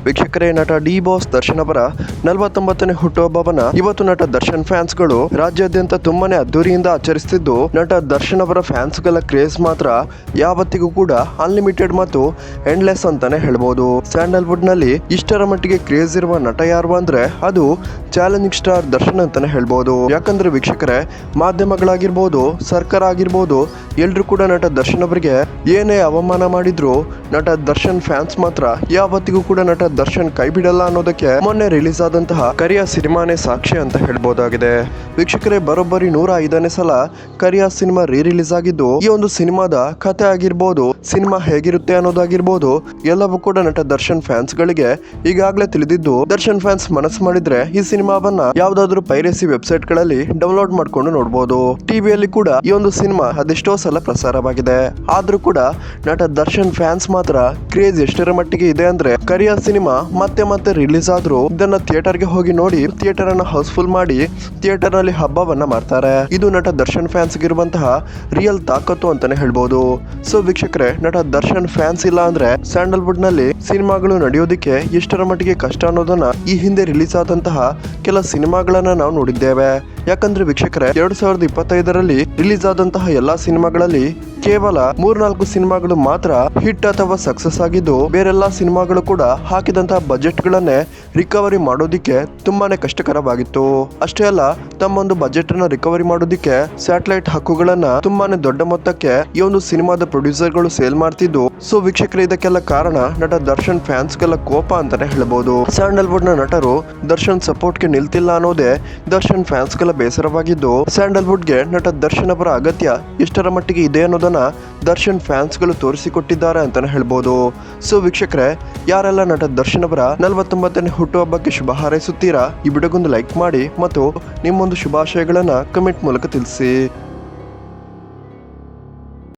ವೀಕ್ಷಕರೇ, ನಟ D boss Darshan ಅವರ 49ನೇ ಹುಟ್ಟುಹಬ್ಬವನ್ನ ಇವತ್ತು ನಟ ದರ್ಶನ್ ಫ್ಯಾನ್ಸ್ ಗಳು ರಾಜ್ಯಾದ್ಯಂತ ತುಂಬಾನೇ ಅದ್ದೂರಿಯಿಂದ ಆಚರಿಸುತ್ತಿದ್ದು, ನಟ ದರ್ಶನ್ ಅವರ ಫ್ಯಾನ್ಸ್ ಗಳ ಕ್ರೇಜ್ ಮಾತ್ರ ಯಾವತ್ತಿಗೂ ಕೂಡ ಅನ್ಲಿಮಿಟೆಡ್ ಮತ್ತು ಎಂಡ್ಲೆಸ್ ಅಂತಾನೆ ಹೇಳ್ಬೋದು. ಸ್ಯಾಂಡಲ್ವುಡ್ ನಲ್ಲಿ ಇಷ್ಟರ ಮಟ್ಟಿಗೆ ಕ್ರೇಜ್ ಇರುವ ನಟ ಯಾರು ಅಂದ್ರೆ ಅದು ಚಾಲೆಂಜಿಂಗ್ ಸ್ಟಾರ್ ದರ್ಶನ್ ಅಂತಾನೆ ಹೇಳ್ಬೋದು. ಯಾಕಂದ್ರೆ ವೀಕ್ಷಕರೇ, ಮಾಧ್ಯಮಗಳಾಗಿರ್ಬೋದು, ಸರ್ಕಾರ ಆಗಿರ್ಬೋದು, ಎಲ್ರು ಕೂಡ ನಟ ದರ್ಶನ್ ಅವರಿಗೆ ಏನೇ ಅವಮಾನ ಮಾಡಿದ್ರು ನಟ ದರ್ಶನ್ ಫ್ಯಾನ್ಸ್ ಮಾತ್ರ ಯಾವತ್ತಿಗೂ ಕೂಡ ನಟ ದರ್ಶನ್ ಕೈ ಬಿಡಲ್ಲ ಅನ್ನೋದಕ್ಕೆ ಮೊನ್ನೆ ರಿಲೀಸ್ ಆದಂತಹ ಕರಿಯ ಸಿನಿಮಾನೇ ಸಾಕ್ಷಿ ಅಂತ ಹೇಳ್ಬೋದಾಗಿದೆ. ವೀಕ್ಷಕರೇ, ಬರೋಬ್ಬರಿ 105ನೇ ಸಲ ಕರಿಯ ಸಿನಿಮಾ ರಿಲೀಸ್ ಆಗಿದ್ದು, ಈ ಒಂದು ಸಿನಿಮಾದ ಕಥೆ ಆಗಿರ್ಬೋದು, ಸಿನಿಮಾ ಹೇಗಿರುತ್ತೆ ಅನ್ನೋದಾಗಿರ್ಬೋದು, ಎಲ್ಲವೂ ಕೂಡ ನಟ ದರ್ಶನ್ ಫ್ಯಾನ್ಸ್ ಗಳಿಗೆ ಈಗಾಗಲೇ ತಿಳಿದಿದ್ದು, ದರ್ಶನ್ ಫ್ಯಾನ್ಸ್ ಮನಸ್ಸು ಮಾಡಿದ್ರೆ ಈ ಸಿನಿಮಾವನ್ನ ಯಾವ್ದಾದ್ರು ಪೈರೇಸಿ ವೆಬ್ಸೈಟ್ ಗಳಲ್ಲಿ ಡೌನ್ಲೋಡ್ ಮಾಡ್ಕೊಂಡು ನೋಡಬಹುದು. ಟಿವಿಯಲ್ಲಿ ಕೂಡ ಈ ಒಂದು ಸಿನಿಮಾ ಅದೆಷ್ಟೋ ಸಲ ಪ್ರಸಾರವಾಗಿದೆ. ಆದ್ರೂ ಕೂಡ ನಟ ದರ್ಶನ್ ಫ್ಯಾನ್ಸ್ ಮಾತ್ರ ಕ್ರೇಜ್ ಎಷ್ಟರ ಮಟ್ಟಿಗೆ ಇದೆ ಅಂದ್ರೆ, ಕರಿಯ ಸಿನಿಮಾ ಮತ್ತೆ ಮತ್ತೆ ರಿಲೀಸ್ ಆದ್ರೂ ಇದನ್ನ ಥಿಯೇಟರ್ಗೆ ಹೋಗಿ ನೋಡಿ ಥಿಯೇಟರ್ ಅನ್ನ ಹೌಸ್ಫುಲ್ ಮಾಡಿ ಥಿಯೇಟರ್ ನಲ್ಲಿ ಹಬ್ಬವನ್ನ ಮಾಡ್ತಾರೆ. ಇದು ನಟ ದರ್ಶನ್ ಫ್ಯಾನ್ಸ್ ಇರುವಂತಹ ರಿಯಲ್ ತಾಕತ್ತು ಅಂತಾನೆ ಹೇಳ್ಬೋದು. ಸೊ ವೀಕ್ಷಕರೇ, ನಟ ದರ್ಶನ್ ಫ್ಯಾನ್ಸ್ ಇಲ್ಲ ಅಂದ್ರೆ ಸ್ಯಾಂಡಲ್ವುಡ್ ನಲ್ಲಿ ಸಿನಿಮಾಗಳು ನಡೆಯೋದಿಕ್ಕೆ ಎಷ್ಟರ ಮಟ್ಟಿಗೆ ಕಷ್ಟ ಅನ್ನೋದನ್ನ ಈ ಹಿಂದೆ ರಿಲೀಸ್ ಆದಂತಹ ಕೆಲ ಸಿನಿಮಾಗಳನ್ನ ನಾವು ನೋಡಿದ್ದೇವೆ. ಯಾಕಂದ್ರೆ ವೀಕ್ಷಕರೇ, 2025ರಲ್ಲಿ ರಿಲೀಸ್ ಆದಂತಹ ಎಲ್ಲಾ ಸಿನಿಮಾಗಳಲ್ಲಿ ಕೇವಲ 3-4 ಸಿನಿಮಾಗಳು ಮಾತ್ರ ಹಿಟ್ ಅಥವಾ ಸಕ್ಸಸ್ ಆಗಿದ್ದು, ಬೇರೆಲ್ಲಾ ಸಿನಿಮಾಗಳು ಕೂಡ ಹಾಕಿದಂತಹ ಬಜೆಟ್ ಗಳನ್ನೇ ರಿಕವರಿ ಮಾಡೋದಿಕ್ಕೆ ತುಂಬಾನೇ ಕಷ್ಟಕರವಾಗಿತ್ತು. ಅಷ್ಟೇ ಅಲ್ಲ, ತಮ್ಮೊಂದು ಬಜೆಟ್ ಅನ್ನ ರಿಕವರಿ ಮಾಡೋದಿಕ್ಕೆ ಸ್ಯಾಟಲೈಟ್ ಹಕ್ಕುಗಳನ್ನ ತುಂಬಾನೇ ದೊಡ್ಡ ಮೊತ್ತಕ್ಕೆ ಈ ಒಂದು ಸಿನಿಮಾದ ಪ್ರೊಡ್ಯೂಸರ್ ಗಳು ಸೇಲ್ ಮಾಡ್ತಿದ್ದು. ಸೊ ವೀಕ್ಷಕರೇ, ಇದಕ್ಕೆಲ್ಲ ಕಾರಣ ನಟ ದರ್ಶನ್ ಫ್ಯಾನ್ಸ್ ಗೆಲ್ಲ ಕೋಪ ಅಂತಾನೆ ಹೇಳ್ಬಹುದು. ಸ್ಯಾಂಡಲ್ವುಡ್ ನ ನಟರು ದರ್ಶನ್ ಸಪೋರ್ಟ್ ಗೆ ನಿಲ್ತಿಲ್ಲ ಅನ್ನೋದೇ ದರ್ಶನ್ ಫ್ಯಾನ್ಸ್ ಗೆಲ್ಲ ಬೇಸರವಾಗಿದ್ದು, ಸ್ಯಾಂಡಲ್ವುಡ್ ಗೆ ನಟ ದರ್ಶನ್ ಅವರ ಅಗತ್ಯ ಎಷ್ಟರ ಮಟ್ಟಿಗೆ ಇದೆ ಅನ್ನೋದನ್ನ ದರ್ಶನ್ ಫ್ಯಾನ್ಸ್ ಗಳು ತೋರಿಸಿಕೊಟ್ಟಿದ್ದಾರೆ ಅಂತಾನೆ ಹೇಳ್ಬೋದು. ಸೊ ವೀಕ್ಷಕರೇ, ಯಾರೆಲ್ಲ ನಟ ದರ್ಶನ್ ಅವರ 49ನೇ ಹುಟ್ಟುಹಬ್ಬಕ್ಕೆ ಶುಭ ಹಾರೈಸುತ್ತೀರಾ, ಈ ವಿಡಿಯೋಗೊಂದು ಲೈಕ್ ಮಾಡಿ ಮತ್ತು ನಿಮ್ಮೊಂದು ಶುಭಾಶಯಗಳನ್ನ ಕಮೆಂಟ್ ಮೂಲಕ ತಿಳಿಸಿ.